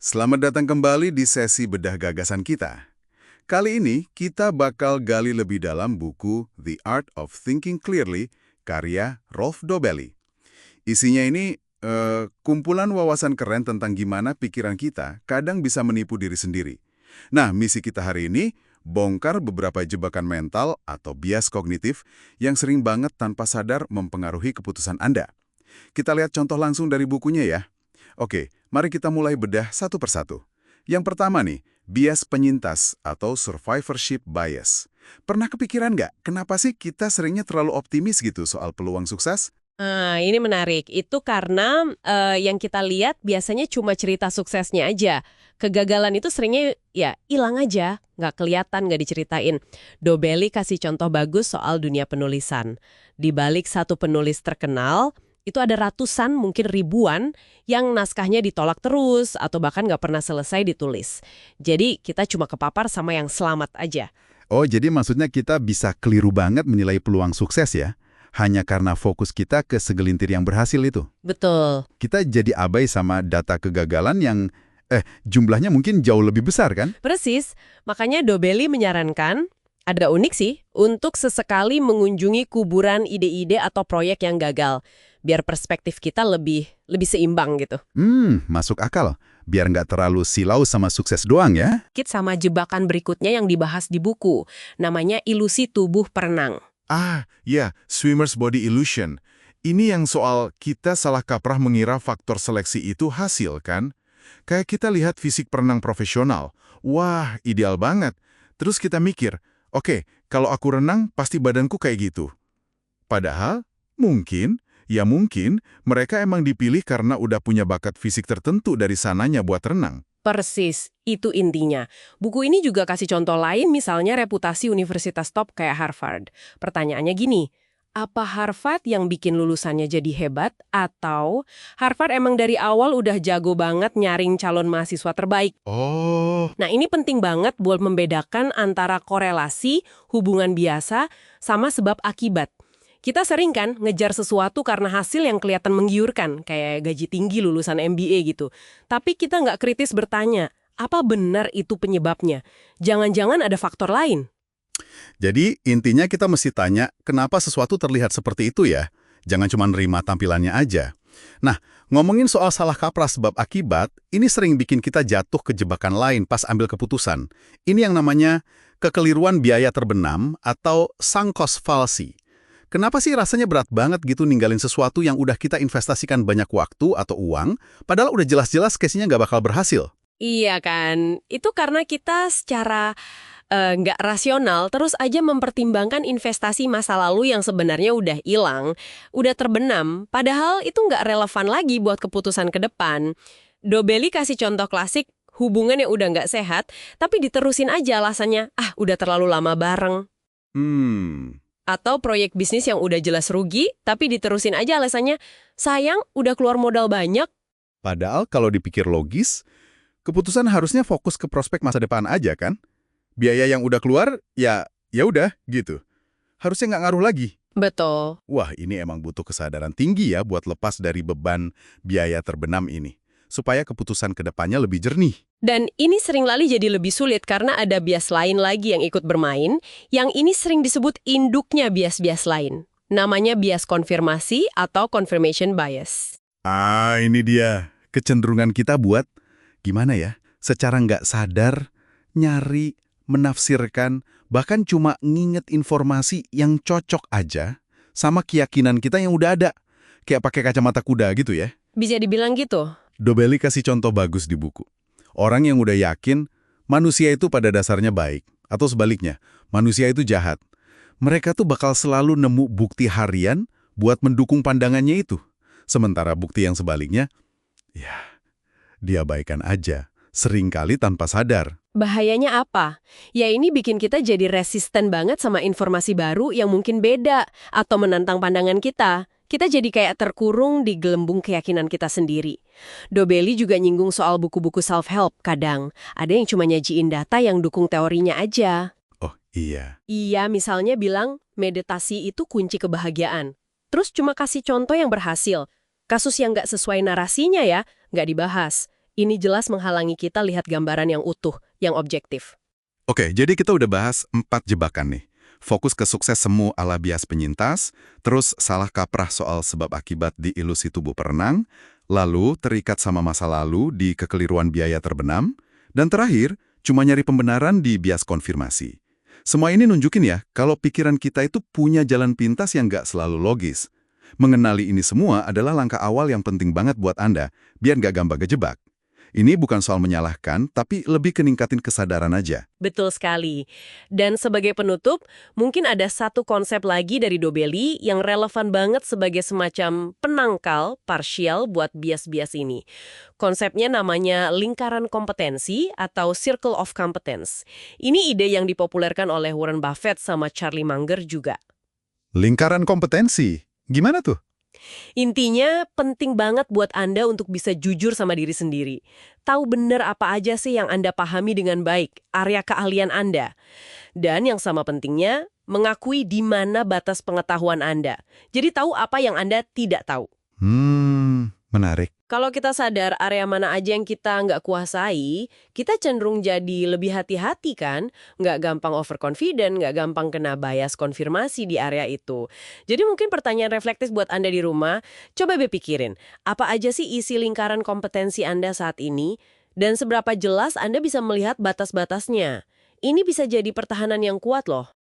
Selamat datang kembali di sesi bedah gagasan kita. Kali ini kita bakal gali lebih dalam buku The Art of Thinking Clearly, karya Rolf Dobelli. Isinya ini kumpulan wawasan keren tentang gimana pikiran kita kadang bisa menipu diri sendiri. Nah, misi kita hari ini bongkar beberapa jebakan mental atau bias kognitif yang sering banget tanpa sadar mempengaruhi keputusan Anda. Kita lihat contoh langsung dari bukunya ya. Oke, mari kita mulai bedah satu persatu. Yang pertama nih, bias penyintas atau survivorship bias. Pernah kepikiran nggak, kenapa sih kita seringnya terlalu optimis gitu soal peluang sukses? Ini menarik. Itu karena yang kita lihat biasanya cuma cerita suksesnya aja. Kegagalan itu seringnya ya hilang aja, nggak kelihatan, nggak diceritain. Dobelli kasih contoh bagus soal dunia penulisan. Di balik satu penulis terkenal, itu ada ratusan, mungkin ribuan, yang naskahnya ditolak terus atau bahkan nggak pernah selesai ditulis. Jadi kita cuma kepapar sama yang selamat aja. Oh, jadi maksudnya kita bisa keliru banget menilai peluang sukses ya? Hanya karena fokus kita ke segelintir yang berhasil itu. Betul. Kita jadi abai sama data kegagalan yang jumlahnya mungkin jauh lebih besar kan? Persis, makanya Dobelli menyarankan, ada unik sih, untuk sesekali mengunjungi kuburan ide-ide atau proyek yang gagal, biar perspektif kita lebih seimbang gitu. Masuk akal. Biar nggak terlalu silau sama sukses doang ya. Sama jebakan berikutnya yang dibahas di buku, namanya ilusi tubuh perenang. Ya, swimmer's body illusion. Ini yang soal kita salah kaprah mengira faktor seleksi itu hasil, kan? Kayak kita lihat fisik perenang profesional. Wah, ideal banget. Terus kita mikir, oke, kalau aku renang, pasti badanku kayak gitu. Padahal, mungkin mereka emang dipilih karena udah punya bakat fisik tertentu dari sananya buat renang. Persis, itu intinya. Buku ini juga kasih contoh lain, misalnya reputasi universitas top kayak Harvard. Pertanyaannya gini, apa Harvard yang bikin lulusannya jadi hebat, atau Harvard emang dari awal udah jago banget nyaring calon mahasiswa terbaik? Oh, Nah, ini penting banget buat membedakan antara korelasi, hubungan biasa, sama sebab akibat. Kita sering kan ngejar sesuatu karena hasil yang kelihatan menggiurkan, kayak gaji tinggi lulusan MBA gitu. Tapi kita nggak kritis bertanya, apa benar itu penyebabnya? Jangan-jangan ada faktor lain. Jadi intinya kita mesti tanya kenapa sesuatu terlihat seperti itu ya. Jangan cuma nerima tampilannya aja. Nah, ngomongin soal salah kaprah sebab akibat, ini sering bikin kita jatuh ke jebakan lain pas ambil keputusan. Ini yang namanya kekeliruan biaya terbenam atau sunk cost fallacy. Kenapa sih rasanya berat banget gitu ninggalin sesuatu yang udah kita investasikan banyak waktu atau uang, padahal udah jelas-jelas case-nya nggak bakal berhasil? Iya kan, itu karena kita secara nggak rasional terus aja mempertimbangkan investasi masa lalu yang sebenarnya udah hilang, udah terbenam, padahal itu nggak relevan lagi buat keputusan ke depan. Dobelli kasih contoh klasik, hubungan yang udah nggak sehat, tapi diterusin aja alasannya, udah terlalu lama bareng. Atau proyek bisnis yang udah jelas rugi, tapi diterusin aja alasannya, sayang udah keluar modal banyak. Padahal kalau dipikir logis, keputusan harusnya fokus ke prospek masa depan aja kan? Biaya yang udah keluar, ya udah gitu. Harusnya nggak ngaruh lagi. Betul. Wah, ini emang butuh kesadaran tinggi ya buat lepas dari beban biaya terbenam ini. Supaya keputusan ke depannya lebih jernih. Dan ini sering lali jadi lebih sulit karena ada bias lain lagi yang ikut bermain, yang ini sering disebut induknya bias-bias lain. Namanya bias konfirmasi atau confirmation bias. Ini dia. Kecenderungan kita buat, gimana ya, secara nggak sadar, nyari, menafsirkan, bahkan cuma nginget informasi yang cocok aja sama keyakinan kita yang udah ada. Kayak pakai kacamata kuda gitu ya. Bisa dibilang gitu? Dobelli kasih contoh bagus di buku. Orang yang udah yakin manusia itu pada dasarnya baik, atau sebaliknya, manusia itu jahat. Mereka tuh bakal selalu nemu bukti harian buat mendukung pandangannya itu. Sementara bukti yang sebaliknya, ya, diabaikan aja, seringkali tanpa sadar. Bahayanya apa? Ya ini bikin kita jadi resisten banget sama informasi baru yang mungkin beda atau menantang pandangan kita. Kita jadi kayak terkurung di gelembung keyakinan kita sendiri. Dobelli juga nyinggung soal buku-buku self-help kadang. Ada yang cuma nyajiin data yang dukung teorinya aja. Oh iya. Iya, misalnya bilang meditasi itu kunci kebahagiaan. Terus cuma kasih contoh yang berhasil. Kasus yang nggak sesuai narasinya ya, nggak dibahas. Ini jelas menghalangi kita lihat gambaran yang utuh, yang objektif. Oke, jadi kita udah bahas 4 jebakan nih. Fokus ke sukses semu ala bias penyintas, terus salah kaprah soal sebab akibat di ilusi tubuh perenang, lalu terikat sama masa lalu di kekeliruan biaya terbenam, dan terakhir, cuma nyari pembenaran di bias konfirmasi. Semua ini nunjukin ya, kalau pikiran kita itu punya jalan pintas yang nggak selalu logis. Mengenali ini semua adalah langkah awal yang penting banget buat Anda, biar nggak gampang kejebak. Ini bukan soal menyalahkan, tapi lebih ke ningkatin kesadaran aja. Betul sekali. Dan sebagai penutup, mungkin ada satu konsep lagi dari Dobelli yang relevan banget sebagai semacam penangkal parsial buat bias-bias ini. Konsepnya namanya lingkaran kompetensi atau circle of competence. Ini ide yang dipopulerkan oleh Warren Buffett sama Charlie Munger juga. Lingkaran kompetensi, gimana tuh? Intinya, penting banget buat Anda untuk bisa jujur sama diri sendiri. Tahu benar apa aja sih yang Anda pahami dengan baik, area keahlian Anda. Dan yang sama pentingnya, mengakui di mana batas pengetahuan Anda. Jadi tahu apa yang Anda tidak tahu. Menarik. Kalau kita sadar area mana aja yang kita nggak kuasai, kita cenderung jadi lebih hati-hati kan? Nggak gampang overconfident, nggak gampang kena bias konfirmasi di area itu. Jadi mungkin pertanyaan reflektif buat Anda di rumah, coba berpikirin, apa aja sih isi lingkaran kompetensi Anda saat ini? Dan seberapa jelas Anda bisa melihat batas-batasnya? Ini bisa jadi pertahanan yang kuat loh.